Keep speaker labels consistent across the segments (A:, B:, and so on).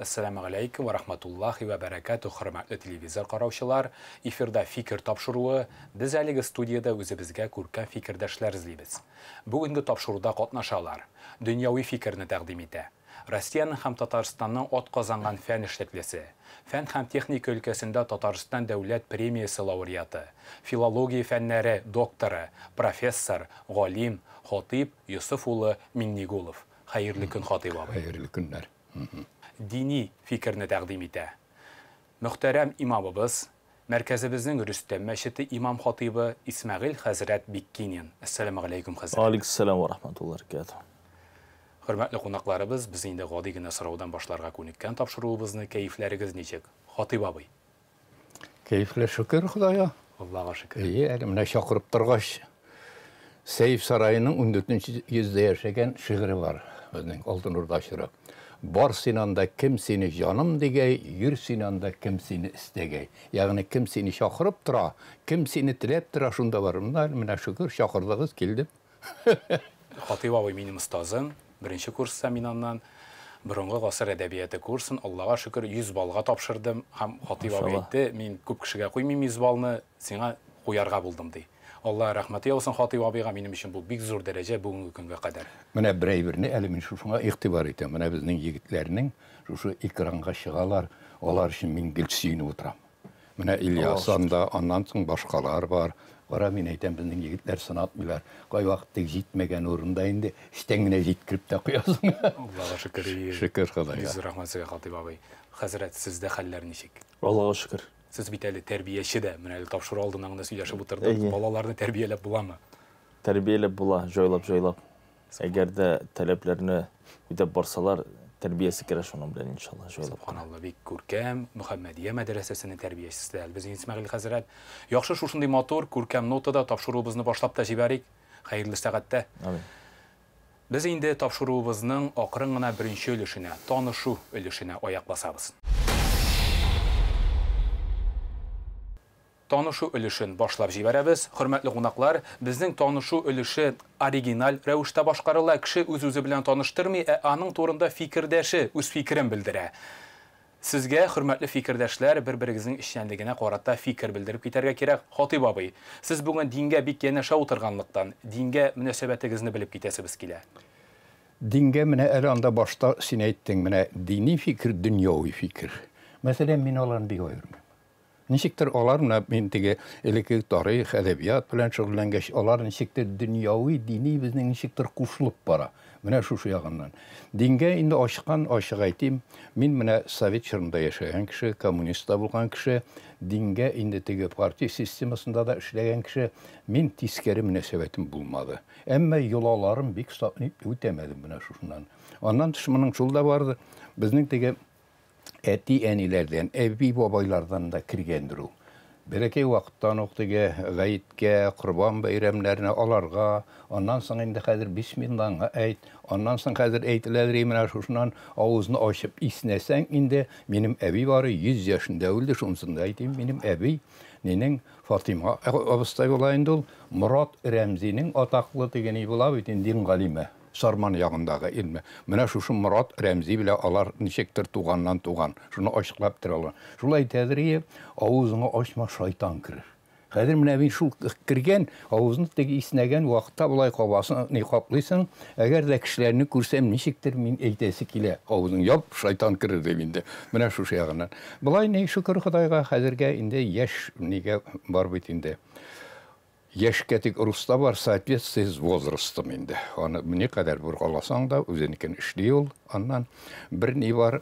A: Assalamu alaikum wa rahmatullahi wa barakatuh, hurmatli televizor qarovchilar. Efirda fikr topshiruvi. Biz әлеге studiyada o'zimizga ko'rkam fikrdoshlar izlaymiz. Bugungi topshiruvda qatnashganlar dunyoviy fikrni taqdim etadi. Rossiyaning ham Tataristonning ot qozongan fan ishlatmasi, fan ham texnika өлкәсендә Tatariston davlat premiyasi laureati, filologiya fanlari doktori, professor, g'olim, xotib Yusuf uli Minnigulov. Xayrli kun xotib abi.
B: Xayrli kunlar.
A: Dini fikrni taqdim etadi. Muhtaram imamımız, mərkəzimizin Rüstəm Məşidi imam xatibi İsmail Hazret Bikkinin. Assalamu alaikum Hazret.
C: Aleykümselam ve rahmetullahi ve berekatuhu.
A: Hörmətli qonaqlarımız, biz indi qadigina sıravdan başlarga ko'nikkan topshiruvimizni keyiflarigiz nechik? Xatib abi.
B: Keyifler şükür Xudaya.
A: Allah'a şükür.
B: İyi, elimne şakırıp durgaç. Seyif Sarayı'nın 14. yüzde yaşayan şiiri var. Bizning Altın Urda şiiri. Bar sinanda kim seni canım degey, yür sinanda kim seni istegey. Yani kim seni şakırıp dura, kim seni tilep dura, şunda var. Mine şükür şakırdığız kildim.
A: Xatib abi benim ustazım. Birinci kurs seminarından burungi g'asr edebiyatı kursun. Allah'a şükür 100 balga topshirdim. Ham Xatib abi aytdi, men ko'p kishiga qo'ymayman 100 balni, senga qo'yarga bo'ldim deydi. Allah rahmeti olsun Xatib abiga, benim için bu bir zor derece bugungi kunga qadar.
B: Mine birey-birini elimin şuna iktibar etem. Mine bizning yigitlerinin şu ekranga çıgalar, olar için min gilçiyini oturam. Mine İlyasan da, ondan soň başkalar var. Qara men aytam, bizning yigitler sanatmılar. Qoy vaqtda jitmegen orunda indi iştengine jitkirip de qo'yasan.
A: Allah'a şükür.
B: Şükür Xudoga.
A: Yüz rahmat sizga Xatib abi. Hazret sizde haller nechik?
C: Allah'a şükür.
A: Siz biteli terbiyeşi de, mene topshirib oldindan da söylashib o'tirdim. Balalarni tarbiyalab bulamı?
C: Terbiyelep bula, joylap. Eğer de taleplerini bir de barsalar terbiyesi kereş onun bilen inşallah joylap.
A: Subhanallah, bek ko'rkam Muhammadiya madrasasini tarbiyachisidir. Bizning İsmail Hazret. Yaxshi shunday motor ko'rkam notada topshiruvimizni boshlab jibarik. Xayrli saatda.
C: Amin.
A: Biz endi topshiruvimizning oxirgina birinchi ulushini, tanishuv ulushini oyoq bosamiz. Tanishuv ulushini boshlab jibaramiz. Hurmatli qonaqlar, bizning tanishuv ulushi original ravishda boshqariladi. Kishi o'z-o'zi bilan tanishtirmay, aning to'g'rida fikrdashi, o'z fikrini bildiradi. Sizga hurmatli fikrdoshlar, bir-biringizning ishchanligini qarata fikr bildirib ketarga kerak. Xatib abi, siz bugun dinga bek yanaşa o'tirganlikdan, dinga munosabatingizni bilib ketasiz kela.
B: Dinge mine elanda başta sen aytding, mine dini fikir, dünyoviy fikir. Mesela men olan bir oyurmam. Nişiktir olar mı? Men tege eleki tarih, edebiyat bilen şug'ullangaç olar nişiktir dünyoviy, dini bizning nişiktir qo'shilib bara. Mine şu yağından. Dinge indi aşık aytayım. Men mine Sovet çağında yaşayan kişi, komünist bo'lgan kişi, dinge indi tege parti sistemasında da işleyen kişi, men tiskeri münesebetim bulmadı. Emme yolalarım bek ötemedim mine şundan. Ondan düşmanın şulda vardı. Bizning tege eti enilerden, evi babaylardan da kirgendir o. Bereke vaqttan oqtiga, gayitke, qurban bayramlarına alarga, ondan soň indi hazır bismillah'a ayt, ondan soň hazır aytiladir mena şuşundan ağzını açıp isnesen indi benim evi var 100 yaşında öldü şunsunda aytayım benim evi nenin Fatima abastay olayında ol Murat Remzi'nin ataklı degeni bula bitin din galime. Sarman yağındağı ilmi. Mene şu Murat Remzi bile alar nişektir tuğandan tuğan. Şunu aşıqlap tıralır. Şulay tədriye ağzını açma şeytan kırır. Qadir mene ben şu kirgen ağzını tegi isnegen vaqtta bulay qabasını ne qaplıysan. Eğer de kişilerini kursam nişektir min eytesi kile ağzını yap şeytan kırır deminde. Mene şu yağından. Bulay ne şükür Xudayga hazırga indi yaş nege var bitinde. Yaşketik Rus'ta var, соответствует возрастım indi. Onu ne kadar burgalasan da özeniken işliyor. Ondan bir ne var,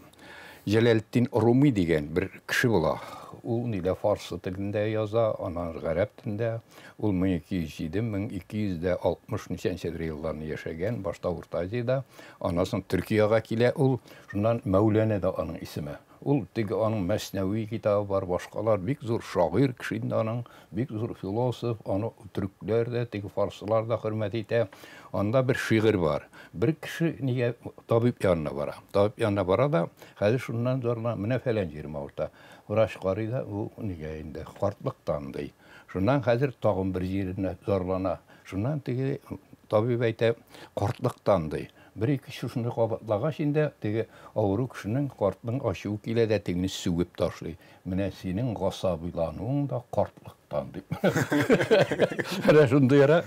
B: Jalalettin Rumi degen bir kişi bula. O nile Farsı dilinde yaza, onun Arap dilinde. O 1260 neçençedir yıllarını yaşayan, başta Orta Asya'da. Anasın Türkiye'ye kile ol, şundan Mevlana da onun ismi. Ol tege onun Mesnevi kitabı var, başkalar bek zor şair kişinin onun, bek zor filosof, onu Türkler de tege Farsılar da hürmet ete. Onda bir şiir var. Bir kişi niye tabip yanına bara. Tabip yanına bara da hazır şundan zorla mine falan yerim orta. Uğraşqarı da o niye indi qartlıqtan dey. Şundan hazır tağın bir yerine zorlana. Şundan tege tabip ete qartlıqtan dey. bir-iki шушындай кабатлагач инде теге авыру кешенең картның ачуы килә дә тегене сүгеп ташлый. Менә синең гасабыйлануың да картлыктан дип. Менә шундый ара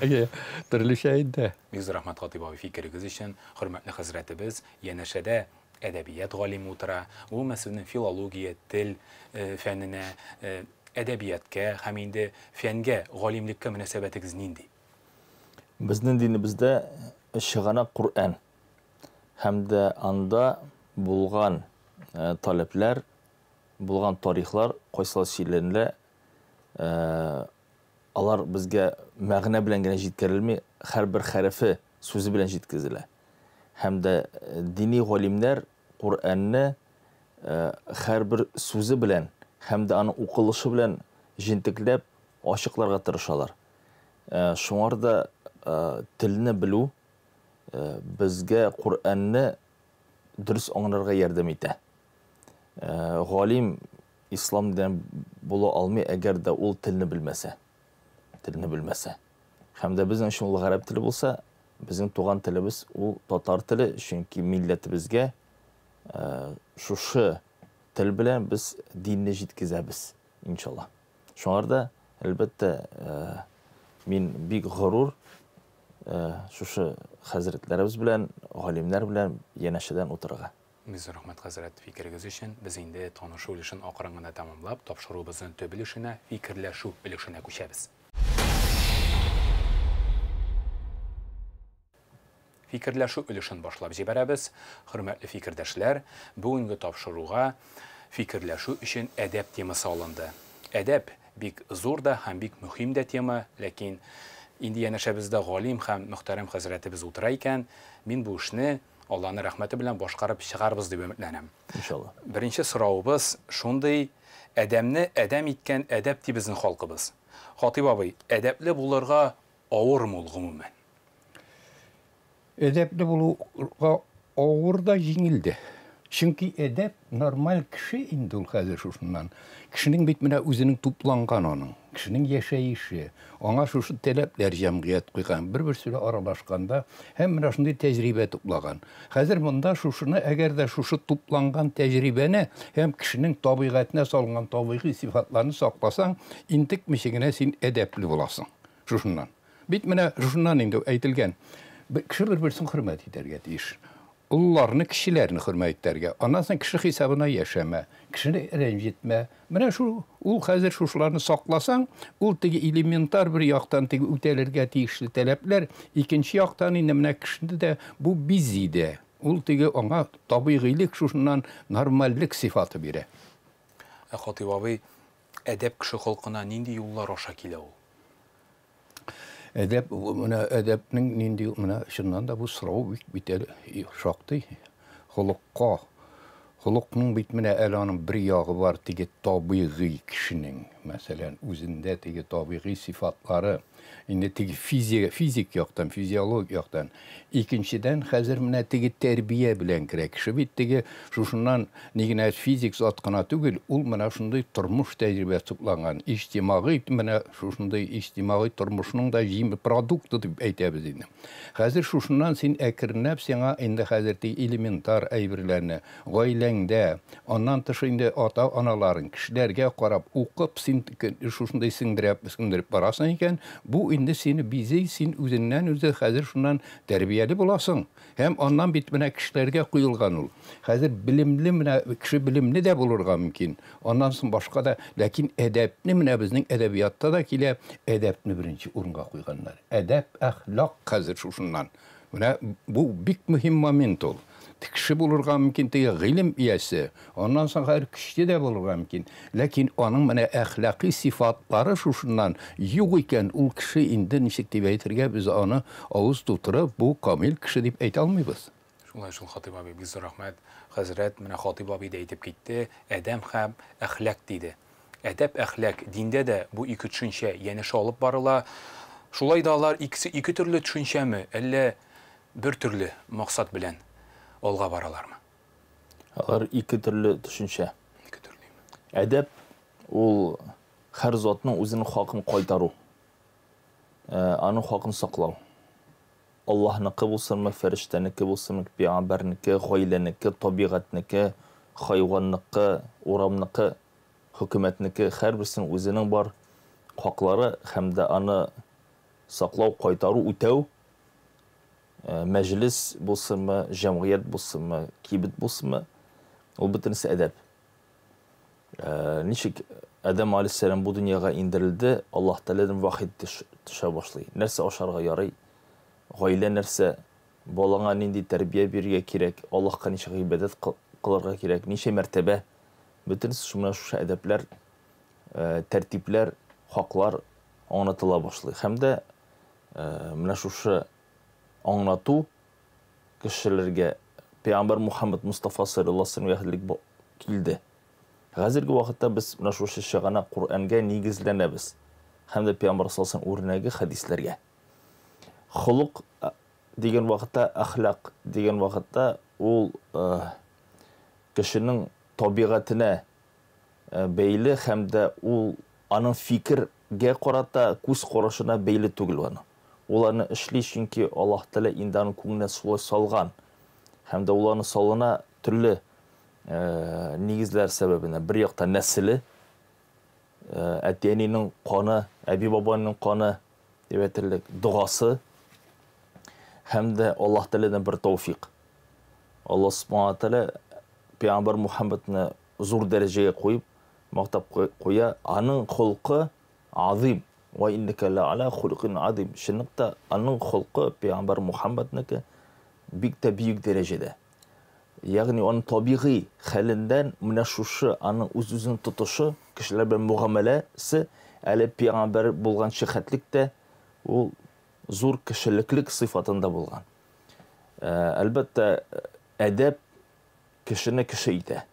B: төрлечә инде.
A: Бик рәхмәт Хатип абый фикерегез өчен. Хөрмәтле хәзрәтебез, янәшәдә әдәбият галиме утыра. Ул мәсәлән филология, тел фәненә, әдәбиятка һәм инде фәнгә, галимлеккә мөнәсәбәтегез нинди?
C: Безнең динебездә шигана Кур'ан һәм дә анда булган таләпләр, булган тарихлар, кайсылар сөйләнелә, алар безгә мәгънә белән генә җиткерелми, һәрбер хәрефе сүзе белән җиткезелә. Һәм дә дини галимнәр Кур'анны һәрбер сүзе белән һәм дә аның укылышы белән җентекләп ачыкларга тырышалар. Шуңар да телне белү безгә Кур'анны дөрес аңларга ярдәм итә. Галим ислам динен була алмый, әгәр дә ул телне белмәсә. Һәм дә безнең өчен ул гарәп теле булса, безнең туган телебез ул татар теле, чөнки милләтебезгә шушы тел белән без динне җиткезәбез, иншалла. Шуңар да әлбәттә мин бик горур шушы хәзрәтләребез белән, галимнәр белән янәшәдән утырырга.
A: Бик рәхмәт хәзрәт фикерегез өчен. Без инде танышу өлешен акрын гына тәмамлап, тапшыруыбызның төп өлешенә, фикерләшү өлешенә күчәбез. Фикерләшү өлешен башлап җибәрәбез. Хөрмәтле фикердәшләр, бүгенге тапшыруга фикерләшү өчен әдәп темасы алынды. Әдәп бик зур да һәм бик мөһим дә тема, ләкин инде янәшәбездә галим һәм мөхтәрәм хәзрәтебез утыра икән, мин бу эшне Аллаһның рәхмәте белән башкарып чыгарбыз дип өметләнәм.
C: Иншалла.
A: Беренче сораубыз шундый: әдәмне әдәм иткән әдәп ди безнең халкыбыз. Хатип абый, әдәпле булырга авырмы ул гомумән?
B: Әдәпле булуга авыр да җиңелде. Чөнки әдәп нормаль кеше инде ул хәзер шушыннан. Кешенең бит менә үзенең тупланган аның, кешенең яшәеше, аңа шушы таләпләр җәмгыять куйган, бер-бер сүле аралашканда һәм менә шундый тәҗрибә туплаган. Хәзер монда шушыны, әгәр дә шушы тупланган тәҗрибәне һәм кешенең табигатенә салган табигый сыйфатларны сакласаң, интекмичә генә син әдәпле буласың шушыннан. Бит менә шушыннан инде әйтелгән. Кеше бер-берсен хөрмәт итәргә тиеш. Улларны, кешеләрне хөрмәт итәргә. Аннан соң кеше хисабына яшәмә, кешене рәнҗетмә. Менә шу ул хәзер шушларны сакласаң, ул теге элементар бер яктан теге үтәлергә тиешле таләпләр, икенче яктан инде менә кешене дә бу бизи дә. Ул теге аңа табигыйлык шушыннан нормальлык сыйфаты бирә.
A: Хатип абый, әдәп кеше халкына нинди юллар аша килә ул?
B: Әдәп, менә әдәпнең нинди, менә шуннан да бу сорау бит шактый. Холыкка. Холыкның бит менә әле аның бер ягы бар, теге табигый кешенең, мәсәлән, үзендә теге табигый сыйфатлары, инде теге физик яктан, физиологик яктан. Икенчедән, хәзер менә теге тәрбия белән керә. Кеше бит теге шушыннан нигенә физик зат кына түгел, ул менә шундый тормыш тәҗрибә тупланган, иҗтимагый, менә шушындай иҗтимагый тормышның да җиме продукты дип әйтәбез инде. Хәзер шушыннан син әкренләп сиңа инде хәзер теге элементар әйберләрне гаиләңдә, аннан тыш инде ата-аналарың кешеләргә карап укып син шушындай сеңдереп барасың икән, бу инде сине бизей, син үзеннән үзе хәзер шуннан тәрбияле буласың. Һәм аннан бит менә кешеләргә куелган ул. Хәзер билемле менә кеше билемле дә булырга мөмкин. Аннан соң башка да, ләкин әдәпне менә безнең әдәбиятта да килә, әдәпне беренче урынга куйганнар. Әдәп, әхлак хәзер шушыннан. Менә бу бик мөһим момент ул. Кеше булырга мөмкин, теге гыйлем иясе, аннан соң һәр кеше дә булырга мөмкин. Ләкин аның менә әхлакый сыйфатлары шушыннан юк икән, ул кеше инде ничек дип әйтергә, без аны авыз тутырып, бу камил кеше дип әйтә алмыйбыз.
A: Шулай шул Хатип абый, бик зур рәхмәт. Хәзрәт менә Хатип абый да әйтеп китте, әдәм һәм әхлак диде. Әдәп, әхлак диндә дә бу ике төшенчә янәшә алып барыла. Шулай да алар икесе ике төрле төшенчәме, әллә бер төрле максат белән алга баралармы?
C: Алар ике төрле төшенчә.
A: Ике төрле.
C: Әдәп ул һәр затның үзенең хакын кайтару. Аның хакын саклау. Allah'nınkı bulsunmu, ferişteniki bulsunmu, peygamberninki, gaileniki, tabiatniki, hayvanlıkı, uramlıkı, hükümetniki, her birisinin özünün var hakları hem de anı saklav, kaytarı, ütev, meclis bulsunmu, cemiyet bulsunmu, kibit bulsunmu, o bütünüsü edep. Nişik Adem Aleyhisselam bu dünyaya indirildi, Allah Teala'dan vahid dışa başlayı. Nerse aşarıga yarayı, gaile nerse balana nindi terbiye birge kirek, Allah'a nişe ibadet kılarga kirek, nişe mertebe, bütünüsü şu edepler, tertipler, haklar anlatıla başlayı. Hem de şu anlatı kişilerge Peygamber Muhammed Mustafa sallallahu aleyhi ve sellem kildi. Hazırki vakitte biz şu şişagana Kur'an'ga nigizlenemiz. Hem de Peygamber sallallahu aleyhi ve sellem örneği hadislerge. Huluk degen vakitte, ahlak degen vakitte ol kişinin tabiatına beyli hem de ol anın fikirge qarata kus qarashına beyli tugil onu. Olarını işli çünkü Allah Teala indanın көңіне солай salgan. Hem de olarını salına türlü nigizler sebebine bir yakta nesili, әтенінің qanı, әби babanın qanı, duası, hem de Allah Teala'dan bir tevfik. Allah subhanahu teala Peygamber Muhammed'ni zor dereceye koyup, maktap koya, anın hulqı azim. Ve inneke la ala hulqin azim. Şınlıkta anın hulqı Peygamber Muhammed'neki büyük derecede. Yani onun tabii halinden münəşuşu, onun üzünün tutuşu, kişiler bir muamelesi, əli Peygamber bulgan şihatlik de o zor kişiliklik sıfatında bulgan. Elbette edep kişine kişiydi.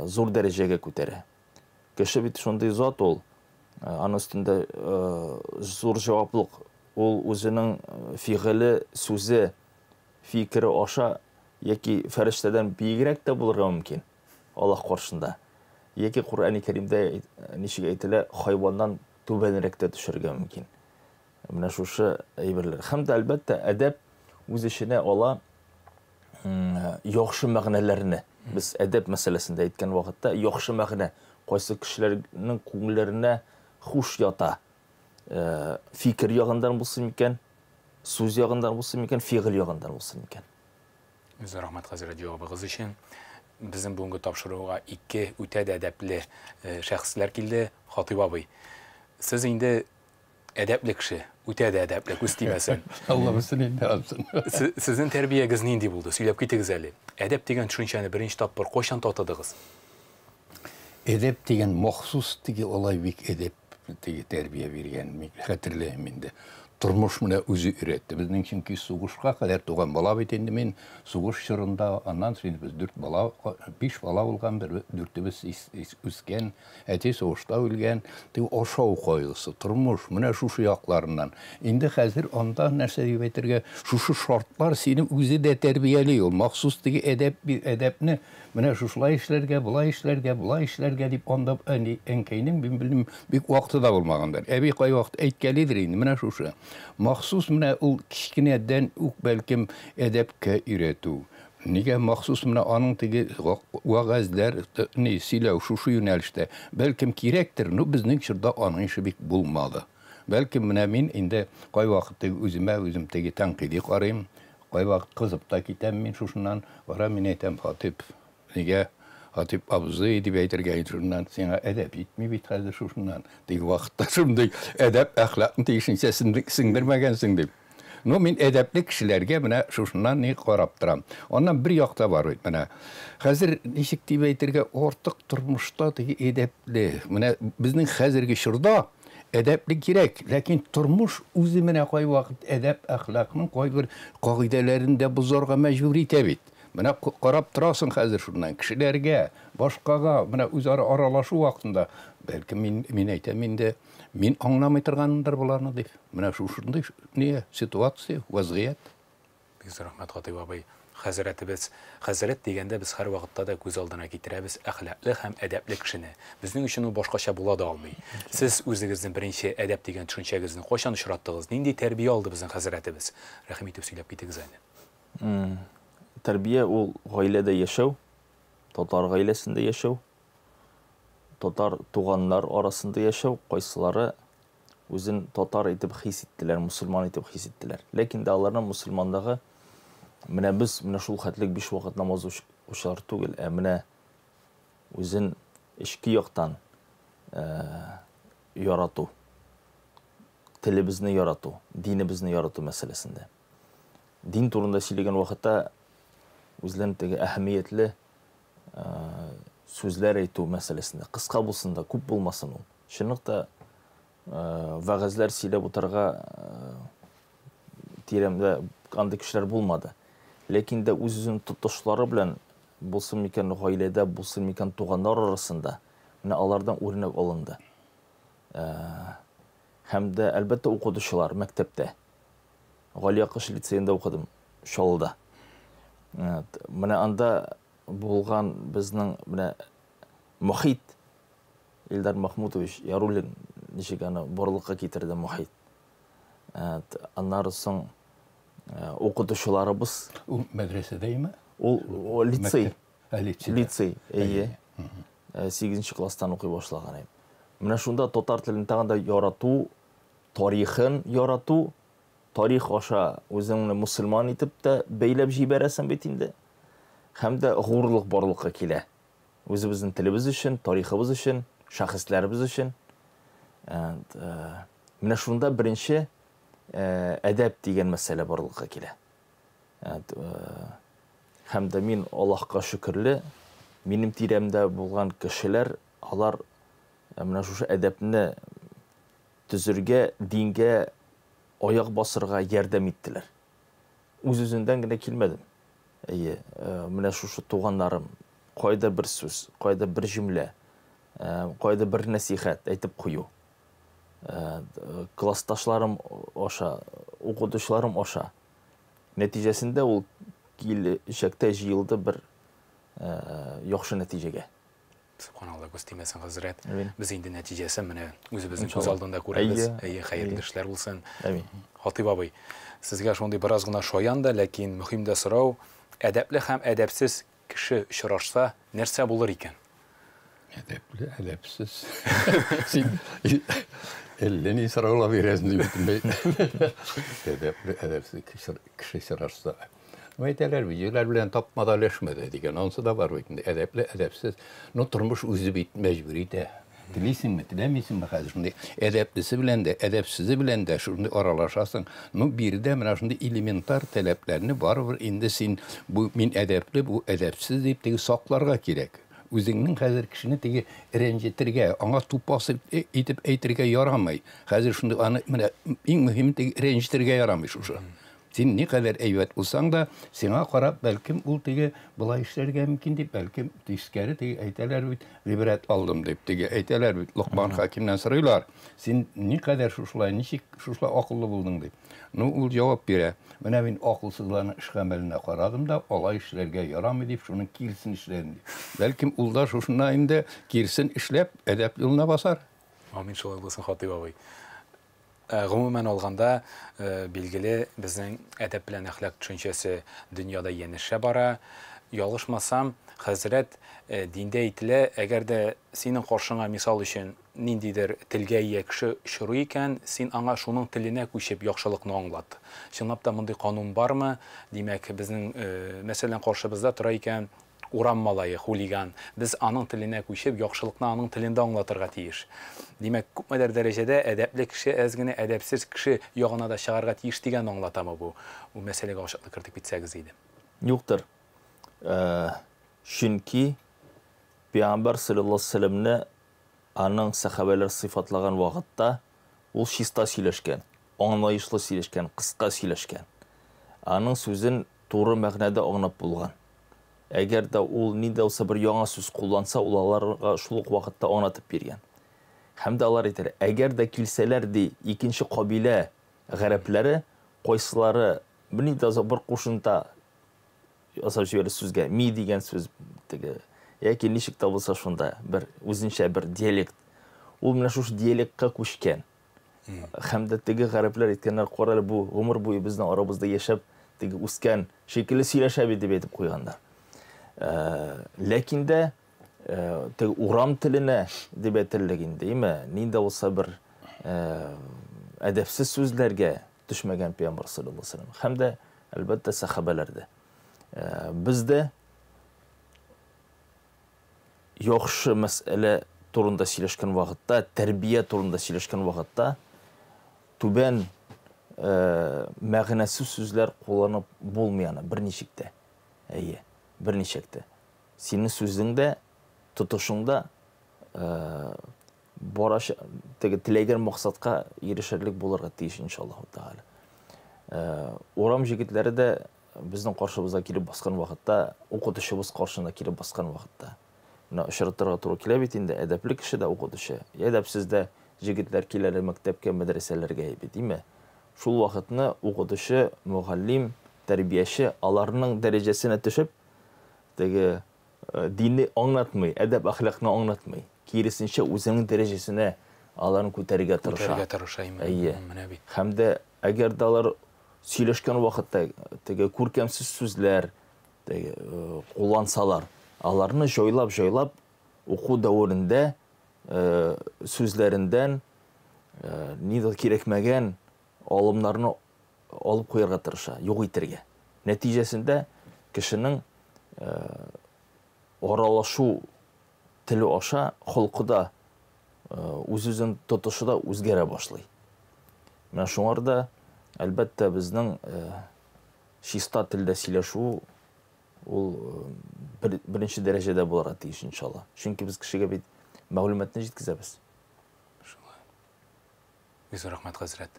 C: Zor dereceye götürür. Kişi bir şonday zat ol. Onun üstünde zor cevaplık. Ol özünün fiili, sözü, fikri aşağı yeki ferişteden büyügerek de bulurga mümkün. Allah karşısında. Yeki Kur'an-ı Kerim'de nişik eytile hayvandan tübenerek de düşürge mümkün. Mine şu eyberler. Hem de elbette edep öz işine olan yaxşı məğnələrini biz edep meselesinde etken vakitte yaxşı məğne qaysı kişilerin көңілlerine hoş yata fikir yağından bulsun miken, söz yağından bulsun miken, fiil yağından bulsun miken.
A: Özür rahmet Hazire cevabınız için. Bizim bugünkü tapşırığa iki öte edepli şəxslər kildi. Hatip abi, siz indi edepli kişi, öte de edepli, üstümesin.
B: Allah bilsin indi alsın.
A: Sizin terbiyeniz neydi buldu? Söyleyip gittiniz eli. Edep degen düşünceni birinci tapır, koşan tatadınız?
B: Edep degen mahsus degi olay bik edep degi terbiye vergen hatırlayayım indi. Turmuş mına özü üretti. Bizden çünkü suğuşqa kadar doğan bala bitendi men suğuş şırında ondan sonra biz 5 bala olgan bir 4'ümüz üsken eti soğuşta ölgen de oşağı koyulsa turmuş mına şu yaklarından. Indi hazır ondan nerse diyetirge şu şartlar senin özü de terbiyeli ol. Mahsus degi edepni mına şuşla işlerge, bula işlerge deyip onda enkeynin bilmem bir vakti da olmagandır. Ebi koy vakti etkilidir indi mına şuşu. Mahsus mına ul kişkineden belkim edepke üretu. Nige mahsus mına anın tigi vagazlar ne silav şu yönelişte belkim kirektir. No bizning şurada anın işi bik bulmalı. Belkim mına min inde koy vakti özüm tigi tanqidi qarayım. Koy vakti kızıp da kitem min şuşundan vara min etem Hatip. Nige Hatip abzı edip eytirgen şundan sana edep itmi bit hazır şundan deyik vakitte şunday edep ahlakın değişince sindirmegensin deyip. No min edepli kişilerge mine şundan ne qaraptıram. Ondan bir yakta var mine. Hazır nişik deyip eytirge ortak turmuşta deyik edepli. Mine bizning hazırki şurada edepli gerek. Lakin turmuş özü mine koy vakit edep ahlakının koy bir kaidelerinde bu zorga mecburi tebit. Mine qarap turasın hazır şundan kişilerge, başkaga, mine üzeri aralaşu vaktinde belki min eytem indi. Min anlamay turganımdır bularını deyip. Mine şunday niye situasiya, vaziyet.
A: Biz rahmet Hatip abi. Хәзрәт дигәндә без һәр вакытта да күз алдына китерәбез әхлаклы һәм әдәпле кешене. Безнең өчен ул башкача була да алмый. Сез үзегезнең беренче әдәп дигән төшенчәгезне кайчан очраттыгыз? Нинди тәрбия алды безнең хәзрәтебез? Рәхим итеп сөйләп китегез әле.
C: Тәрбия ул гаиләдә яшәү, татар гаиләсендә яшәү, татар туганнар арасында яшәү, кайсылары үзен татар итеп хис иттеләр, мусульман итеп хис иттеләр. Ләкин дә аларның мусульмандагы менә без менә шул хәтлек 5 вакыт намаз укучылар түгел, менә үзен эчки яктан ярату, телебезне ярату, динебезне ярату мәсьәләсендә. Дин турында сөйләгән вакытта үзләрен теге әһәмиятле сүзләр әйтү мәсьәләсендә, кыска булсын да, күп булмасын ул. Чынлыкта вәгазьләр сөйләп утырга тирәмдә андый кешеләр булмады. Ләкин дә үз-үзен тотышлары белән булсын микән гаиләдә, булсын микән туганнар арасында менә алардан үрнәк алынды. Һәм дә әлбәттә укытучылар мәктәптә. Галиякыш лицейында укыдым, Шалыда. Менә анда булган безнең менә мөхит Илдар Махмутович Яруллин ничек аны барлыкка китерде мөхит. Аннары соң укытучыларыбыз
B: Ул мәдрәсәдәме?
C: Ул лицей.
B: Лицей.
C: Әйе. 8нче класстан укый башлаган. Менә шунда татар телен тагында ярату, тарихын ярату, тарих аша үзеңне мусульман итеп тә бәйләп җибәрәсең бит инде. Һәм дә гурлык барлыкка килә. Үзебезнең телебез өчен, тарихыбыз өчен, шәхесләребез өчен. Менә шунда беренче әдәп дигән мәсьәлә барлыкка килә. Һәм дә мин Аллаһка шөкерле, минем тирәмдә булган кешеләр, алар менә шушы әдәпне төзергә, дингә аяк басырга ярдәм иттеләр. Үз-үзеннән генә килмәдем. Әйе, менә шушы туганнарым, кайда бер сүз, кайда бер җөмлә, кайда бер насихат әйтеп кую. Классташларым аша, укытучыларым аша. Нәтиҗәсендә ул киләчәктә җыелды бер яхшы нәтиҗәгә.
A: Subhanallah, күз тимәсен хәзрәт. Без инде нәтиҗәсен менә үзебезнең күз алдында күрәбез. Әйе, хәерле эшләр булсын.
C: Амин.
A: Хатип абый, сезгә шундый бераз гына шаян да, ләкин мөһим дә сорау, әдәпле һәм әдәпсез кеше очрашса, нәрсә булыр икән?
B: Әдәпле, әдәпсез. Син әлләни сораула бирәсең дип. Әдәпле, әдәпсез кеше очрашса. Әйтәләр, видеолар белән тапмада ләшмәде дигән, ансы да бар бит. Әдәпле, әдәпсез. Ну, тормыш үзе бит мәҗбүр итә. Телисеңме, теләмисеңме хәзер шундый әдәплесе белән дә, әдәпсезе белән дә шундый аралашасың. Ну, бирдә менә шундый элементар таләпләрне барыбер инде син бу мин әдәпле, бу әдәпсез дип теге сакларга кирәк. Үзеңнең хәзер кешене теге рәнҗетергә, аңа тупас итеп әйтергә ярамый. Хәзер шундый аны менә иң мөһиме теге рәнҗетергә ярамый шушы. Син ни кадәр әйбәт булсаң да, сиңа карап, бәлкем ул теге булай эшләргә мөмкин дип, бәлкем тискәре теге әйтәләр бит, гыйбрәт алдым дип теге әйтәләр бит. Лукман Хакимнән сорыйлар. Син ни кадәр шушылай, ничек шушылай акыллы булдың дип. Ну, ул җавап бирә. Менә мин акылсызларның эш гамәленә карадым да, алай эшләргә ярамый дип, шуның килсен эшләрен дип. Бәлкем ул да шушына инде кирсен эшләп, әдәп юлына басар.
A: Амин, шулай булсын, Хатип абый. Гомумән алганда, билгеле, безнең әдәп белән әхлак төшенчәсе дөньяда янәшә бара. Ялгышмасам, хәзрәт диндә әйтелә, әгәр дә синең каршыңа мисал өчен ниндидер телгә ия кеше очрый икән, син аңа шуның теленә күчеп яхшылыкны аңлат. Чынлап та мондый канун бармы? Димәк, безнең мәсәлән каршыбызда тора икән урам малайы, хулиган. Без аның теленә күчеп яхшылыкны аның телендә аңлатырга тиеш. Димәк, күпмедер дәрәҗәдә әдәпле кеше әз генә әдәпсез кеше ягына да чыгарга тиеш дигән аңлатамы бу? Бу мәсьәләгә ачыклык кертеп китсәгез иде.
C: Юктыр. Чөнки Пәйгамбәр саллаллаһу алейһи ва сәлламне аның сахабалар сыйфатлаган вакытта ул чиста сөйләшкән, аңлаешлы сөйләшкән, кыска сөйләшкән. Аның сүзен туры мәгънәдә аңлап булган. Әгәр дә ул нидә булса бер яңа сүз кулланса, ул аларга шул ук вакытта аңлатып биргән. Һәм дә алар әйтәләр, әгәр дә килсәләр ди, икенче кабилә гарәпләре, кайсылары нидә бер кушымта асап жіберді сөзге ми деген сөз теге яки ничек табылса шунда бір өзінше бір диалект ол менә шушы диалектқа көшкән һәм дә теге гарәпләр әйткәннәр карале бу гомер буе безнең арабызда яшәп теге үскән шикелле сөйләшә бит дип әйтеп куйганнар ләкин дә теге урам теленә дип әйтерлек инде нинди булса бер әдәпсез сүзләргә төшмәгән пәйгамбер саллаллаһу алейһи ва саллям һәм дә әлбәттә сахабаларда бездә яхшы мәсьәлә турында сөйләшкән вакытта тәрбия турында сөйләшкән вакытта түбән мәгънәсез сүзләр кулланып булмый аны берничек тә берничек тә синең сүзеңдә тотышыңда бараш теге теләгән максатка ирешерлек булырга тиеш иншаллаһу тааля урам җегетләре дә безнең каршыбызга килеп баскан вакытта укытучыбыз каршына килеп баскан вакытта менә очратырга туры килә бит инде әдәпле кеше дә укытучы әдәпсез дә җегетләр киләләр мәктәпкә мәдрәсәләргә диме шул вакытны укытучы мугаллим тәрбияче аларның дәрәҗәсенә төшеп теге динне аңлатмый әдәп әхлакны аңлатмый киресенчә үзенең дәрәҗәсенә аларны күтәрергә тырыша һәм дә әгәр дә алар сөйләшкән вакытта теге күркәмсез сүзләр теге куллансалар аларны җайлап уку дәврендә сүзләрендән нидә кирәкмәгән алымнарны алып куярга тырыша юк итәргә нәтиҗәсендә кешенең аралашу теле аша холкыда үз-үзен тотышуда үзгәрә башлый менә шуңарда әлбәттә безнең чиста телдә сөйләшү ул беренче дәрәҗәдә булырга тиеш иншалла чөнки без кешегә бит мәгълүматны җиткезәбез
A: Бик рәхмәт хәзрәт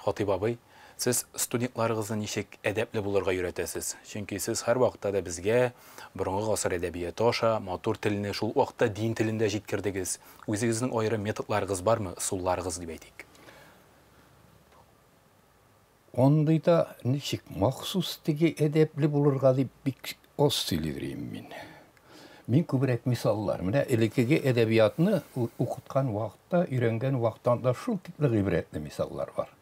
A: Хатип абый сез студентларыгызны ничек әдәпле булырга өйрәтәсез чөнки сез һәр вакытта да безгә борынгы гасыр әдәбияты аша матур телне шул вакытта дин телендә җиткердегез үзегезнең аерым методларыгыз бармы ысулларыгыз дип әйтик
B: Ондайда ничек махсус теге әдәпле булырга дип бик аз сөйлидем мин. Мин күбрәк мисаллар. Менә элекеге әдәбиятны укыткан вакытта, өйрәнгән вакыттан да шул тикле гыйбрәтле мисаллар бар.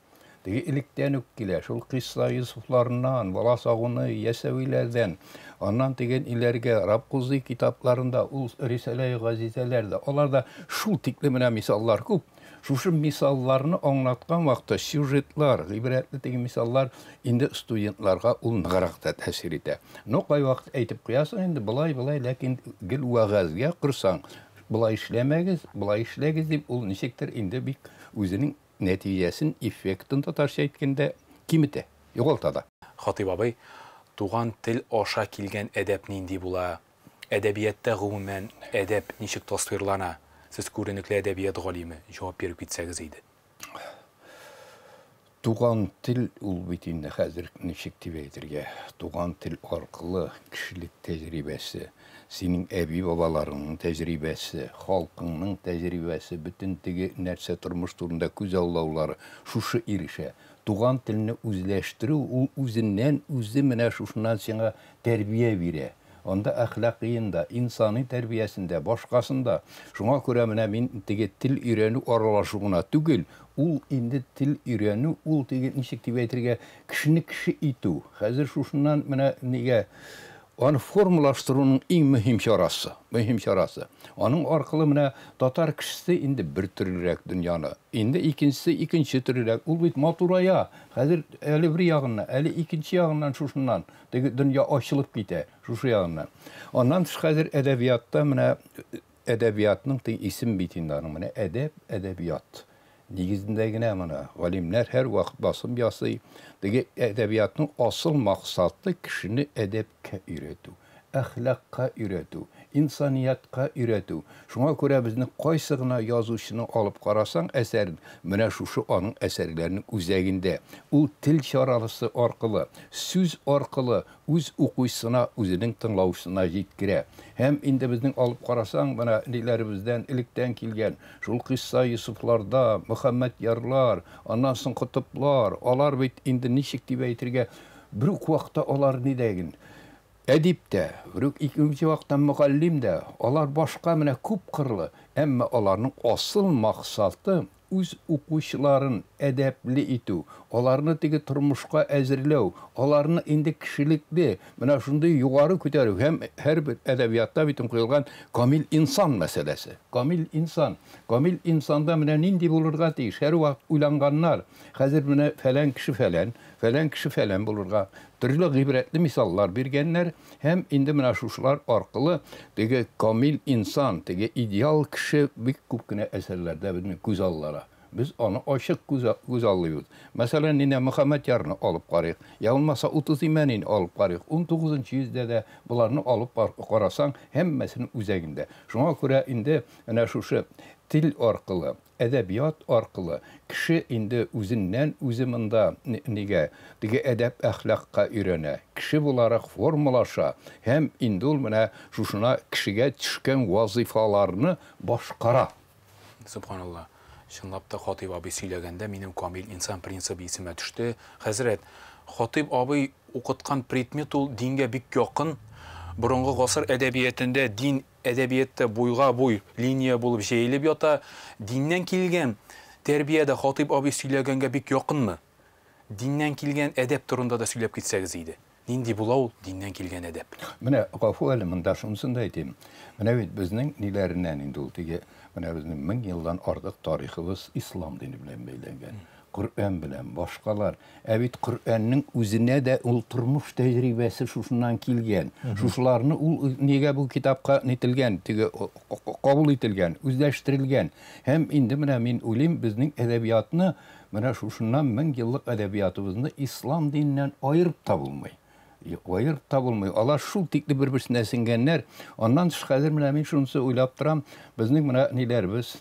B: Теге электән үк килә, шул кыйсса Юсуфларыннан, Бала Сагуны, Ясәвиләрдән, аннан тегән иләргә Рабкузый китапларында, ул Рисалә-и Газизәләрдә, аларда шул тикле менә мисаллар күп. Шушы мисалларны аңлаткан вакытта сюжетлар, гыйбрәтле теге мисаллар инде студентларга ул ныграк та тәэсир итә. Ну кай вакыт әйтеп куясың инде булай, ләкин гел вагазга кырсаң, булай эшләгез дип ул ничектер инде бик үзенең нәтиҗәсен, эффектын татарча әйткәндә киметә, югалта да.
A: Хатип абый, туган тел аша килгән әдәп нинди була? Әдәбиятта гомумән әдәп ничек тасвирлана? Сез күренекле әдәбият галиме, җавап биреп китсәгез иде.
B: Туган тел ул бит инде хәзер ничек дип әйтергә, туган тел аркылы кешелек тәҗрибәсе, синең әби бабаларыңның тәҗрибәсе, халкыңның тәҗрибәсе, бөтен теге нәрсә тормыш турында күз аулаулары шушы ирешә. Туган телне үзләштерү ул үзеннән үзе менә шушыннан сиңа тәрбия бирә. Анда әхлакыйында, инсани тәрбиясендә, башкасында. Шуңа күрә менә мин теге тел өйрәнү аралашуына түгел, ул инде тел өйрәнү, ул теге ничек дип әйтергә, кешене кеше итү. Хәзер шушыннан менә нигә аны формалаштыруның иң мөһим чарасы. Аның аркылы менә татар кешесе инде бер төрлерәк дөньяны, инде икенче төрлерәк. Ул бит матурая. Хәзер әле бер ягыннан, әле икенче ягыннан шушыннан теге дөнья ачылып китә, шушы ягыннан. Аннан хәзер әдәбиятта менә әдәбиятның исем бит инде аның менә әдәбият. Нигезендә генә моны галимнәр һәр вакыт басым ясый. Теге әдәбиятның асыл максаты кешене әдәпкә өйрәтү, әхлакка өйрәтү, инсаниятка өйрәтү. Шуңа күрә безнең кайсы гына язучыны алып карасаң әсәрен, менә шушы аның әсәрләренең үзәгендә ул тел чаралысы аркылы, сүз аркылы үз укучысына, үзенең тыңлаучысына җиткерә. Һәм инде безнең алып карасаң, менә ниләребездән электән килгән, шул кыйсса Юсуфларда, Мөхәммәд ярлар, аннан соң Кутыплар, алар бит инде ничек дип әйтергә, бер үк вакытта алар нидәген әдип тә, икенче вақтан мөгаллим дә, алар башка менә күп кырлы, әмма аларның асыл максаты үз укучыларын әдәпле итү, аларны теге тормышка әзерләү, аларны инде кишилекле, менә шундый югары күтәрү һәм һәрбер әдәбиятта битен куелган камил инсан мәсьәләсе. Камил инсанда менә нинди булырга тиеш? Һәр вакыт уйланганнар. Хәзер менә фәлән кеше фәлән булырга төрле гыйбрәтле мисаллар биргәннәр һәм инде менә шушылар аркылы теге камил инсан, теге идеал кеше бик күп кенә әсәрләрдә безнең күз аллара. Biz onu açık güzelliyik. Mesela Nine Muhammed yarını alıp qarıyıq. Ya olmasa 30 imenin alıp qarıyıq. 19. yüzde de bunlarını alıp qarasan həmməsinin üzəgində. Şuna görə indi şu til arqılı, ədəbiyyat arqılı kişi indi özündən özümündə nigə dige ədəb əxlaqqa öyrənə. Kişi bularaq formalaşa. Həm indi ol mənə şuna kişiyə düşkən vazifalarını başqara.
A: Subhanallah. Şunlap da Xatib abi сөйләгәндә минем камил инсан принципы исемә төште. Хәзрәт, Xatib abi укыткан предмет ул дингә бик якын. Борынгы гасыр әдәбиятында дин әдәбиятта буйга-буй линия булып җәелеп ята. Диннән килгән тәрбиядә Xatib abi сөйләгәнгә бик якынмы? Диннән килгән әдәп турында да сөйләп китсәгез иде. Нинди була ул диннән килгән әдәп?
B: Менә гафу әле монда шунысын да әйтим. Менә бит безнең ниләреннән инде ул теге менә безнең 1000 елдан артык тарихыбыз ислам дине белән бәйләнгән. Коръән белән башкалар. Ә бит Коръәннең үзенә дә ул тормыш тәҗрибәсе шушыннан килгән. Шушыларны ул нигә бу китапка нителгән, теге кабул ителгән, үзләштерелгән. Һәм инде менә мин уйлыйм безнең әдәбиятны менә шушыннан 1000 еллык әдәбиятыбызны ислам диненнән аерып та булмый. Ayırıp tabılmıyor. Allah şu tikli bir-birisine singenler. Ondan həzir mənə min şunusu uylap duram. Bizning mənə nilərimiz,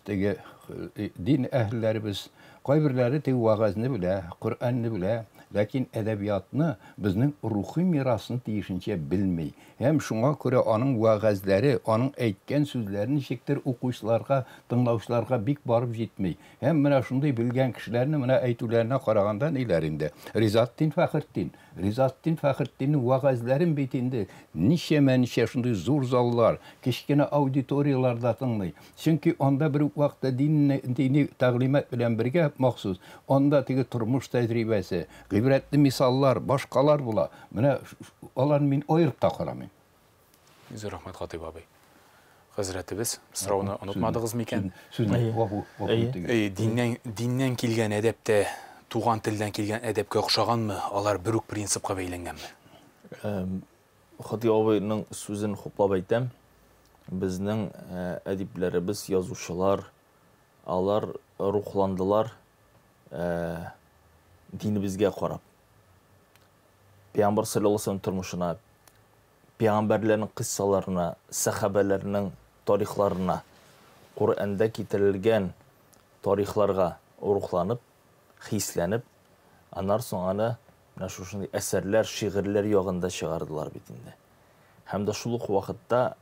B: din əhllərimiz, qaybirləri tegi vağazını bilə, Qur'anını bilə, lakin ədəbiyyatını bizning ruhi mirasını deyişince bilmey. Hem şuna görə onun vağazları, onun əykən sözlərini şektir okuyuşlarga, tınlavuşlarga bik barıb jetmey. Hem mənə şunday bilgən kişilərini mənə əйтүlərinə qaraganda nilərində. Rizaddin Fəxriddinin vağazların bitində nişə şunday zor zallar, keşkene auditoriyalarda tınlay. Çünki onda bir vaxtda dini təqlimət bilən birgə məxsus. Onda tegi turmuş təcrübəsi, gıybretli misallar, başqalar bula. Mənə onlar min ayırıb taqıramın.
A: Yüzü rahmet Xatib abi. Hazretimiz, sıravını unutmadığız mı iken? Dindən kilgən edepte, tuğan tildən kilgən edepke oxşağan mı? Alar bürük prinsipqa beylengen mi?
C: Xatib abinin sözünü xoplab aytam. Bizning ediplərimiz, yazuşular, alar ruhlandılar dinimizge qarab. Peygamber sallallahu aleyhi ve sellem turmuşuna, peygamberlerin kıssalarına, sahabelerinin tarihlarına, Kur'an'da kitirilgen tarihlarga ruhlanıp, hislenip, anlar sonra şunday eserler, şiirler yağında çıkardılar bitinde. Hem de şuluk vakitte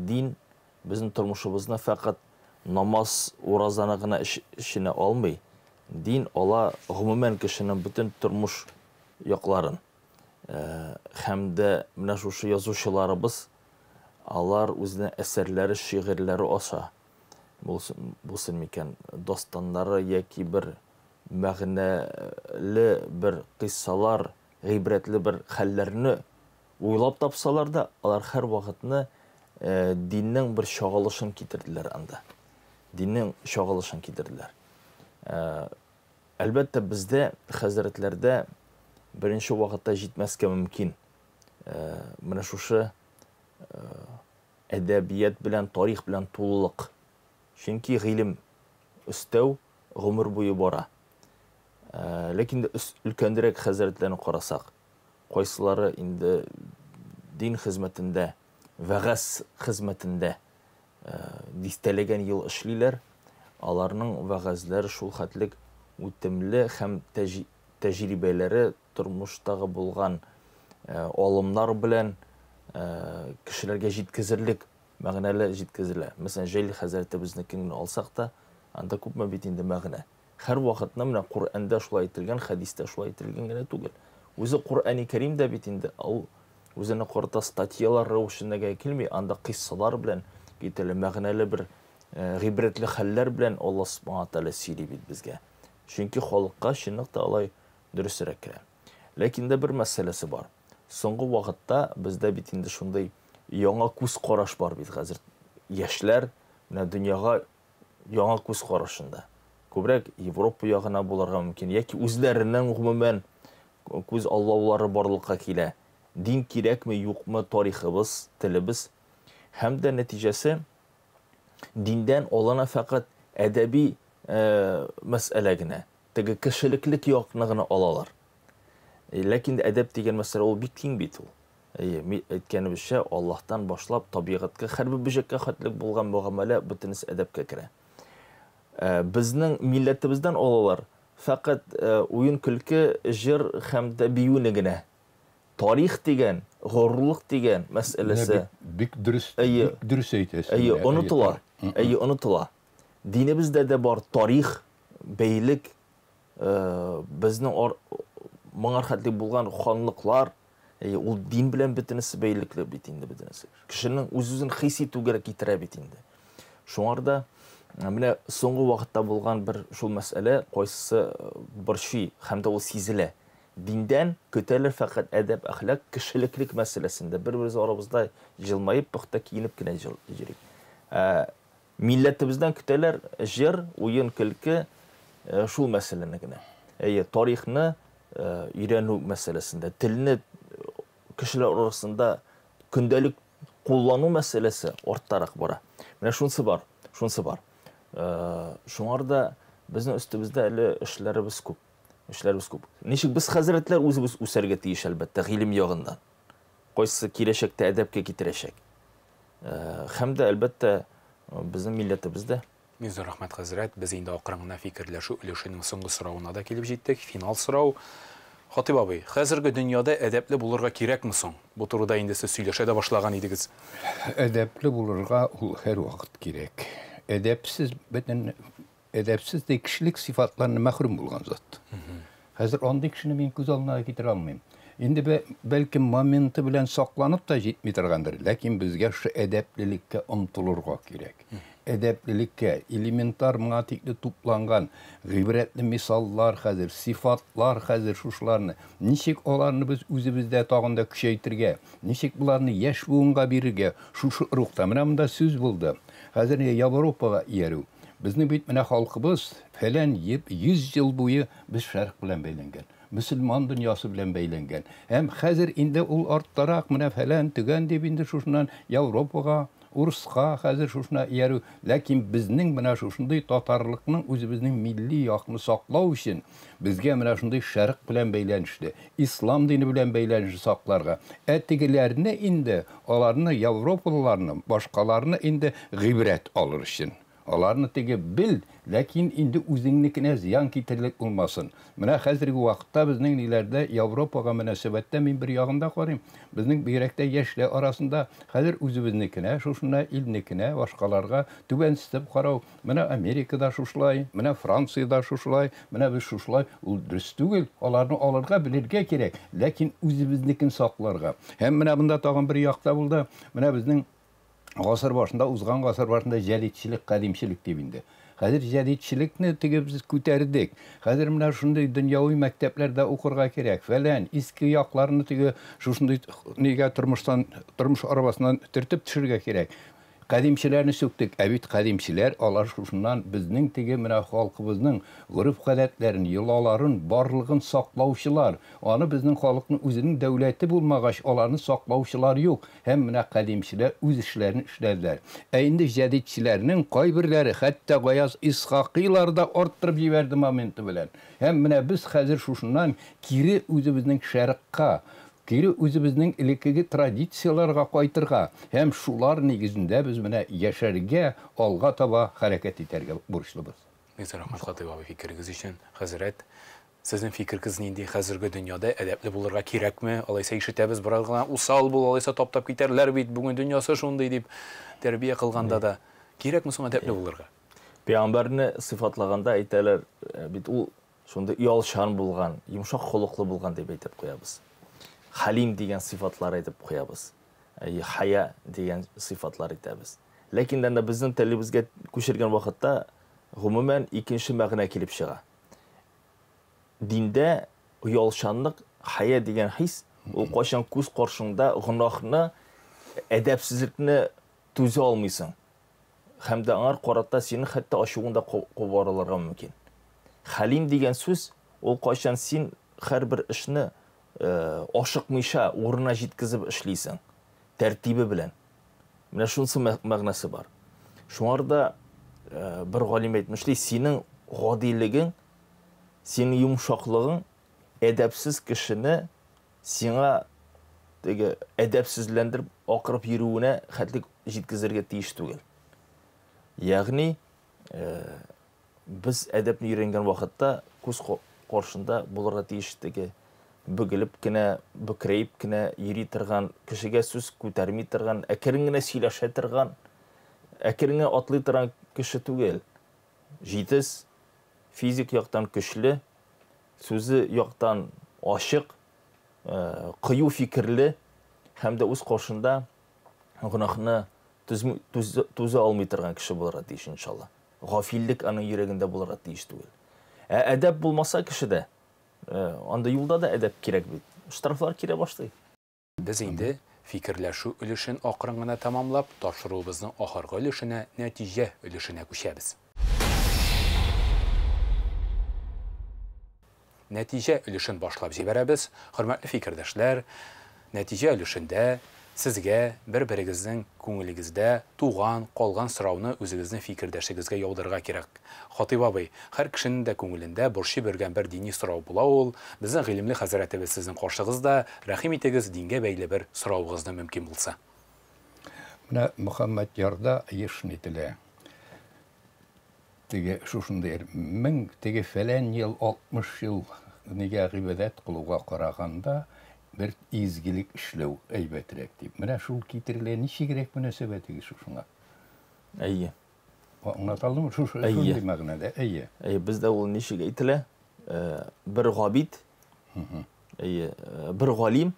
C: din bizim turmuşumuzda fakat namaz, urazanıqına işine olmay. Din ola gumumen kişinin bütün turmuş yoqların. Hem de şu yazuşularımız alar özünün eserleri, şiirleri olsa bulsun miken dostanları yeki bir məğnəli bir qıssalar, gıybretli bir xəllərini uylap tapsalar da alar hər vaxtını dinin bir şağılışını getirdiler anda. Dinin şağılışını getirdiler. Elbette bizde, Hazretlerde birinci vakitte jitməskə mümkün. Mənə şuşu ədəbiyyat bilən, tarix bilən tululuq. Çünki ilim üstəv, ömür boyu bora. Lakin ülkəndirək Hazretlərini qarasaq, qayсылары indi din xizmətində, vəğəz xizmətində distələgən yıl işləylər, alarının vəğəzləri şul xətlik ütemli hem təcrübələri turmuşdağı bulğan olimlar bilən kişilərə jitkizirlik, məğnəli jitkizirlər. Məsələn, Cəlil Həzrəti biznikini alsaq da, anda küp məbitində məğnə. Hər vaxtına mənə Qur'anda şulay itilgən, hədisdə şulay itilgən gənə tugul. Özü Qur'an-ı Kerimdə bitində, үзенә карата статьялар рәвешендә килми, анда кыйссалар белән кителе мәгънәле бер гыйбрәтле хәлләр белән Алла Субхану Тәгалә сөйли бит безгә. Чөнки халыкка чынлыкта алай дөресрәк керә. Ләкин дә бер мәсьәләсе бар. Соңгы вакытта бездә бит инде шундый яңа күз караш бар бит хәзер. Яшьләр менә дөньяга яңа күз карашында. Күбрәк Европа ягына булырга мөмкин, яки үзләреннән гомумән күз аллаулары барлыкка килә. Дин кирәкме, юкмы, тарихыбыз, телебез һәм дә нәтиҗәсе диндән алына фақат әдәби мәсьәлә генә, теге кешелеклек якны гына алалар. Ләкин әдәп дигән мәсьәлә ул бик киң бит ул. Әйткәнебезчә, Аллаһтан башлап табигатькә, һәрбер бөҗәккә хәтлек булган мөгамәлә бөтенесе әдәпкә керә. Безнең милләтебездән алалар фақат уен көлке, җыр һәм дә биюне генә. Тарих дигән, горурлык дигән мәсьәләсе
B: бик дөрес әйтәсез.
C: Онытыла. Онытыла. Динебездә дә бар тарих, бәйлек, безнең моңар хәтлек булган ханлыклар, ул дин белән бөтенесе бәйлекле бит инде бөтенесе. Кешенең үз-үзен хис итүгә китерә бит инде. Шуңарда менә соңгы вакытта булган бер шул мәсьәлә кайсысы борчый һәм дә ул сизелә. Диндән көтәләр фақат әдәп, әхлак, кешелеклек мәсьәләсендә бер-беребез арабызда җылмаеп, пөхтә киенеп кенә йөрик. Милләтебездән көтәләр җыр, уен, көлке, шул мәсьәләне генә. Тарихны өйрәнү мәсьәләсендә, телне кешеләр арасында көндәлек куллану мәсьәләсе артарак бара. Менә шунысы бар. Шуңарда безнең өстебездә әле эшләребез күп. Ничек без хәзрәтләр үзебез үсәргә тиеш әлбәттә гыйлем ягыннан. Кайсы киләчәктә әдәпкә китерәчәк. Һәм дә әлбәттә безнең милләтебездә.
A: Мин рәхмәт хәзрәт, без инде акрын гына фикерләшү өлешенең соңгы соравына да килеп җиттек. Финал сорау. Хатип абый, хәзерге дөньяда әдәпле булырга кирәкме соң? Бу турыда инде сез сөйләшә дә башлаган идегез.
B: Әдәпле булырга ул һәр вакыт кирәк. Әдәпсез дә кешелек сифатларына мәхрүм булган зат. Хәзер андый кешене мин күз алдына китерә алмыйм. Инде бәлки моменты белән сакланып та җитми торгандыр, ләкин безгә шу әдәплелеккә омтылырга кирәк. Әдәплелеккә элементар моңа тикле тупланган гыйбрәтле мисаллар хәзер, сифатлар хәзер шушларны, ничек аларны без үзебездә тагын да көчәйтергә, ничек буларны яшь буынга бирергә, шушы рухта. Менә монда сүз булды. Хәзер Европага иярү. Безнең бит менә халкыбыз фәлән 100 ел буе без шәрq белән бәйләнгән. Мөселман дөньясы белән бәйләнгән. Һәм хәзер инде ул арттарак менә фәлән түгән дип инде шушыннан Европага, Урыска хәзер шушына иярү. Ләкин безнең менә шушындый татарлыкның үзебезнең милли якны саклау өчен безгә менә шундый шәрq белән бәйләнешле, ислам дине белән бәйләнешле сакларга. Әтигеләрне инде аларны Европалыларны, башкаларны инде гыйбрәт алыр өчен. Аларны теге бил, ләкин инде үзеңнекенә зыян китерлек булмасын. Менә хәзерге вакытта безнең ниләрдә Европага мөнәсәбәттә мин бер ягында карыйм. Безнең бигрәк тә яшьләр арасында хәзер үзебезнекенә, шушына илнекенә, башкаларга түбәнсетеп карау. Менә Америкада шушлай, менә Франциядә шушлай, менә без шушлай. Ул дөрес түгел. Аларны алырга белергә кирәк, ләкин үзебезнекен сакларга. Һәм менә монда тагын бер якта булды. Менә безнең гасыр башында, узган гасыр башында җәдитчелек, кадимчелек дип инде. Хәзер җәдитчелекне теге без күтәрдек. Хәзер менә шундый дөньяви мәктәпләрдә укырга кирәк. Фәлән иске якларны теге шушындый нигә тормыш арбасыннан төртеп төшергә кирәк. Кадимчеләрне сүктек. Бит кадимчеләр алар шушыннан безнең теге менә халкыбызның гырыф-гадәтләрен, йолаларын барлыгын саклаучылар. Аны безнең халыкның үзенең дәүләте булмагач, аларны саклаучылар юк. Һәм менә кадимчеләр үз эшләрен эшләделәр. Инде җәдитчеләрнең кайберләре, хәтта Гаяз Исхакыйлар да арттырып җибәрде моменты белән. Һәм менә без хәзер шушыннан кире үзебезнең шәрыкка, кире үзебезнең элеккеге традицияларга кайтырга, һәм шулар нигезендә без менә яшәргә, алга таба хәрәкәт итәргә бурычлыбыз.
A: Рәхмәт Хатип абый фикерегез өчен. Хәзрәт, сезнең фикерегез нинди? Хәзерге дөньяда әдәпле булырга кирәкме? Алайса ишетәбез, бераз гына усал бул, алайса таптап китәрләр бит, бүген дөньясы шундый дип тәрбия кылганда да кирәкме соң әдәпле булырга?
C: Пәйгамбәрне сыйфатлаганда әйтәләр, бит ул шундый уялчан булган, йомшак холыклы булган дип әйтеп куябыз. Халим деген сыйфатлар айтып қоябыз. Хая деген сыйфатлар айтабыз. Ләкин дәнді біздің тілімізге көшірген вақытта ғұмумен екінші мәғына келіп шыға. Динде ұялшанлық хая деген хис, ол қошан көз қоршыңда ғынақны, әдәпсізлікні төзе алмайсың. Хәмді аңар қоратта сені хәтті ашуында қобараларға мүмкін. Халим деген сөз, ол қошан сен қәр бір ішіні ашықмайша орына жеткізіп ішлейсің. Тәртибі білен. Міне шунсы мәғнасы бар. Шуарда бір ғалим айтмышлей, сенің ғадилігің, сенің юмшақлығың әдәпсіз кішіні сеңа әдәпсізлендіріп ақырып еруіне қәтлік жеткізерге тиіш түгел. Яғни, біз әдәпні үйренген вақытта көз қоршында бұларға тиіштігі бүгіліп кіне, бүкірейіп кіне, ери тұрған, кішіге сөз көтермей тұрған, әкіріңіне сөйләшә тұрған, әкіріңе атлай тұрған кіші түгел. Жетіз, физик яқтан күшлі, сөзі яқтан ашық, қию фикірлі, хәмді өз қоршында ғынақны төзі алмай тұрған кіші боларға дейш, иншалла. Ғафиллік аның ерегінде боларға дейш түгел. Әдәп болмаса кішіде, анда юлда да әдәп керек бит. Штрафлар кире башлый.
A: Біз енді фикірләшу өлішін ақырыңына тамамлап, тапшыруыбыздың ақырғы өлішіне, нәтиже өлішіне көшәбіз. Нәтиже өлішін башлап жіберәбіз. Хөрмәтле фикердәшләр, нәтиже өлішінде сізге бір-бірігіздің көңілігізде туған, қалған сұрауны өзіңіздің фикердәшігізге яудырға керек. Хатип абай, һәр кішінің дә көңілінде борчы берген бір дини сұрау була ул. Біздің ғилемле хәзрәтебез сіздің қаршығызда рәхим итегіз динге бәйле бір сұрауығызды мөмкин булса.
B: Менә Мөхәммәд ярда ешін етілі. Теге шушындай, мең теге фәлән ел, 60 ел неге ғибадат қылуға қарағанда bir izgilik işlev eybetirek deyip. Mene şul kitirle nişi gerek münasebeti şuşuna?
C: Eyye.
B: Anlatalım mı? Şul demağına eyye.
C: Eyye, bizde ol nişi geytile bir gabit, bir galim,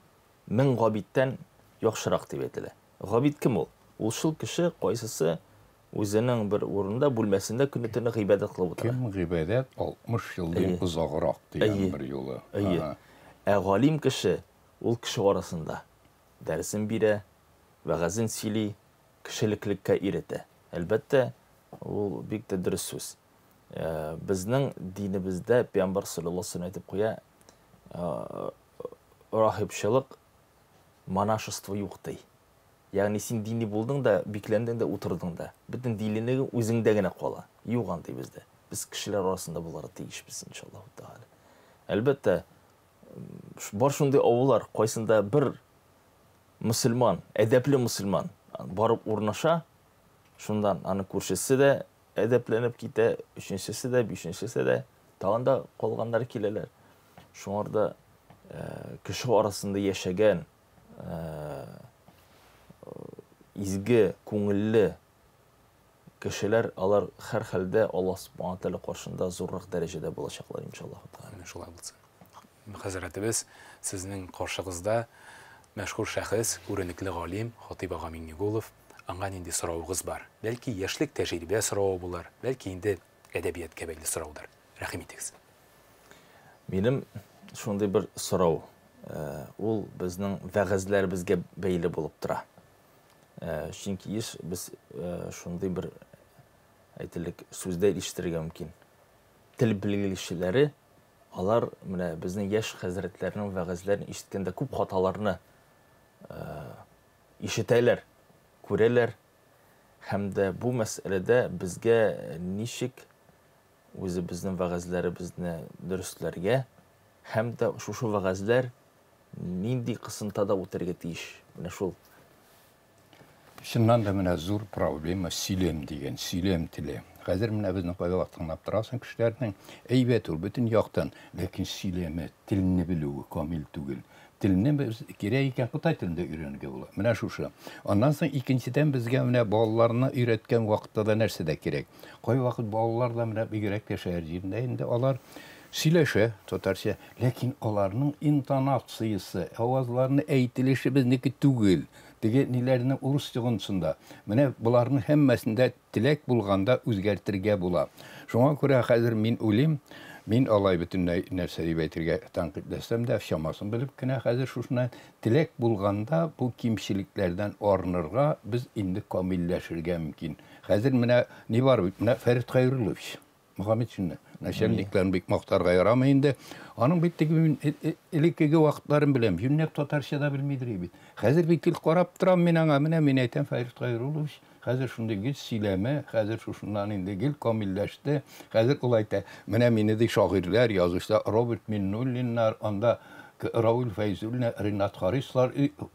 C: min gabitten yaxşırak deyip etile. Gabit kim ol? Ol şul kişi qaysısı özünün bir orunda bölmesinde künnetini gıibadet kılıp otur.
B: Kim gıibadet 60 yıldan uzağırak diyen bir yolu.
C: Eyye. Galim kişi ol kişi arasında dersin bire ve gazin sili kişiliklikке irete. Elbette ol büyük de dürüst söz. Bizning dinimizde Peygamber sallallahu aleyhi ve sellem aytib qo'ya, rahibchilik monashество yo'q dey. Ya'ni sen dini bo'lding da, beklending da, o'tirding da. Bütün dinligi o'zingdagina qola. Yo'q dey bizde. Biz kishilar orasında bularga tegishmiz inshaalloh taala. Elbette бар шундай авыллар, қайсында бір мұсылман, әдәплі мұсылман барып орнаша, шундан аны көршісі де әдәпленіп кете, үшіншісі де, бешіншісі де, тағында қолғандар келелер. Шуңарда кіші арасында яшәгән изге, көңіллі кешеләр, алар һәр хәлдә Аллаһ Субхана тәғала каршында зуррак дәрәҗәдә булачаклар иншаллаһ тәғала.
A: Шулай булсын. Хәзрәтебез сезнең каршыгызда мәшһүр шәхес, күренекле галим Хатип ага Миңнегулов, аңа нинди сорауыгыз бар? Бәлки яшьлек тәҗрибә сорауы булыр, бәлки инде әдәбиятка бәйле сораудыр. Рәхим итегез.
C: Минем шундый бер сорау. Ул безнең вәгазьләребезгә бәйле булып тора. Чөнки без шундый бер әйтелек сүздә ишетергә мөмкин. Тел белгечләре алар менә безнең яшь хәзрәтләрнең вәгазьләрен ишеткәндә күп хаталарны ишетәләр, күрәләр. Һәм дә бу мәсьәләдә безгә ничек үзе безнең вәгазьләребезне дөрестләргә һәм дә шушы вәгазьләр нинди кысынтада үтәргә тиеш. Менә шул.
B: Шуннан да менә зур проблема сөйлем дигән, сөйлем теле. Хәзер менә безнең кайда тыңлап торасың кешеләрнең әйбәт ул бөтен яктан, ләкин сөйлеме, телне белүе камил түгел. Телне без кирәк икән Кытай телендә өйрәнергә була. Менә шушы. Аннан соң икенчедән безгә менә балаларны өйрәткән вакытта да нәрсә дә кирәк. Кай вакыт балалар да менә бигрәк тә шәһәр җирендә инде алар Сөйләшә татарча, ләкин аларның интонациясе, авазларны әйтелеше безнеке түгел. Теге ниләрне урыс тигәнсендә. Менә буларның һәммәсендә теләк булганда үзгәртергә була. Шуңа күрә хәзер мин үлим, мин алай бөтенләй нәрсә дип әйтергә тәнкыйтьләсәм дә, шамасын белеп кенә хәзер шушына теләк булганда бу кимчелекләрдән арынырга без инде камилләшергә мөмкин. Хәзер менә ни бар бит? Менә Фәрит Хәйруллович, Мөхәммәтшинне, начальникларын бик мактарга ярамый инде. Аның бит теге элеккеге вакытларын беләм. Юннәп татарча да белмидер бит. Хәзер бит ил карап торам мин аңа, менә мин әйтәм Фәрит Хәйруллович, хәзер шундый гел сөйләмә, хәзер шушыннан инде гел камилләште. Хәзер ул әйтә, менә мине ди шагыйрьләр язучылар Роберт Миннуллиннар, анда Раул Фәйзуллин, Ринат Харислар,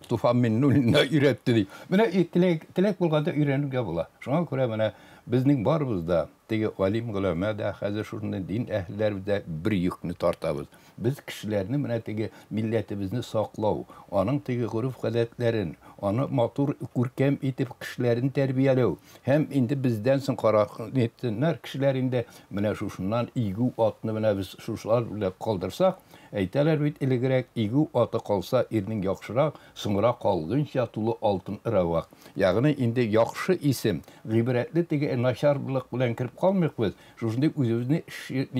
B: Туфан Миннуллинна өйрәтте ди. Менә теләк булганда өйрәнергә була. Шуңа күрә менә безнең барыбызда теге галим гөләмә дә хәзер шуны дин әһелләр дә бер йөкне тартабыз. Без кешеләрне менә теге милләтебезне саклау, аның теге гореф-гадәтләрен, аны матур күркәм итеп кешеләрне тәрбияләү. Һәм инде бездән соң каракнеттәр кешеләр инде менә шушыннан игү атны менә без шушылар белән калдырсак, әйтәләр бит элегрәк игү аты калса ирнең яхшырак, соңра калгынча тулы алтын ырауак. Ягъни инде яхшы исем, гыйбрәтле теге начарлык белән кирип калмыйбыз. Шушындый үзебезне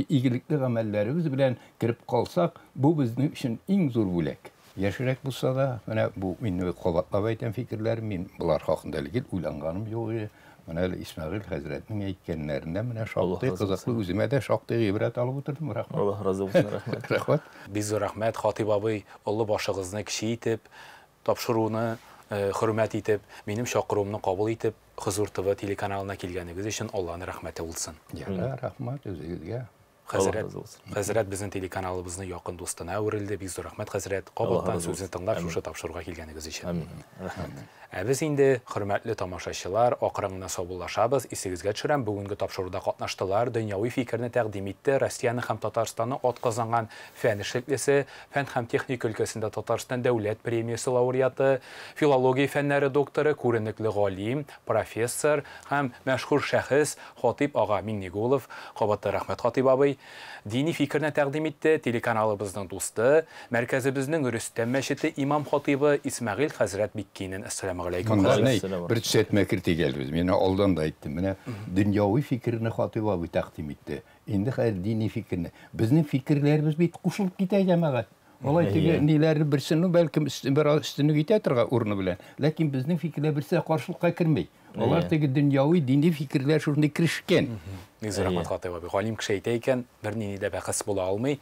B: игелекле гамәлләребез белән кирип калсак, бу безнең өчен иң зур бүләк. Яшерәк булса да, менә бу мине кабатлап әйтәм фикерләр, мин булар хакында гел уйланганым юк. Менә Исмәгыйль хәзрәтнең әйткәннәрендә менә шактый кызыклы, үземә дә шактый гыйбрәт алып утырдым. Рәхмәт.
C: Аллаһ разы булсын, рәхмәт.
B: Рәхмәт.
A: Biz рәхмәт Хатип абый, олы башыгызны кичи итеп, тапшыруны хөрмәт итеп, минем чакыруымны кабул итеп, Хозур ТВ телеканалына килгәнегез өчен Аллаһның рәхмәте булсын.
B: Рәхмәт үзегезгә.
A: Хәзрәт безнең телеканалыбызны якын дустына әверелде. Бик зур рәхмәт хәзрәт. Кабаттан сүзне тыңлап, шушы тапшыруга килгәнегез өчен. Без инде, хөрмәтле тамашачылар, акрын гына саубуллашабыз. Исегезгә төшерәм, бүгенге тапшыруда катнаштылар. Дөньяви фикерне тәкъдим итте. Россияны һәм Татарстанны атказанган фән эшлеклесе, фән һәм техник өлкәсендә Татарстан дәүләт премиясе лауреаты, филология фәннәре докторы, күренекле галим, профессор һәм мәшһүр шәхес Хатип ага Миңнегулов. Кабатта рәхмәт Хатип абый. Дини фикерне тәкъдим итте телеканалыбызның дусты, мәркәзебезнең Рөстәм мәчете имам хатибы Исмәгыйль хәзрәт Биккинен. Ассаламу алейкум.
B: Bir төзәтмә кертә geldi. Мен алдан да әйттем. Менә дөньяви фикерне Хатип абый тәкъдим итте. Инде хәзер дини фикерне. Безнең фикерләребез бит кушылып китә җәмәгать. Алай теге ниләр берсен бәлкем өстенлек итә торга урыны белән. Ләкин безнең фикерләр берсе каршылыкка кермәй. Алар теге дөньяви дини фикерләр шундый кирешкән.
A: Бик зур рәхмәт Хатип абый. Галим кеше әйтә икән, бернинди дә бәхәс була алмый.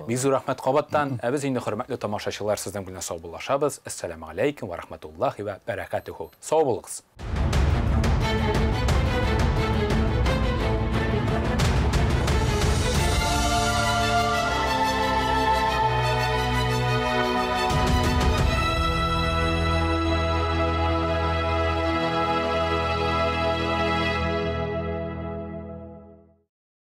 A: Бик зур рәхмәт кабаттан. Без инде хөрмәтле тамашачылар сезнең белән сау булашабыз. Ассаламу алейкум ва рахматуллаһи ва баракатуху. Сау булыгыз.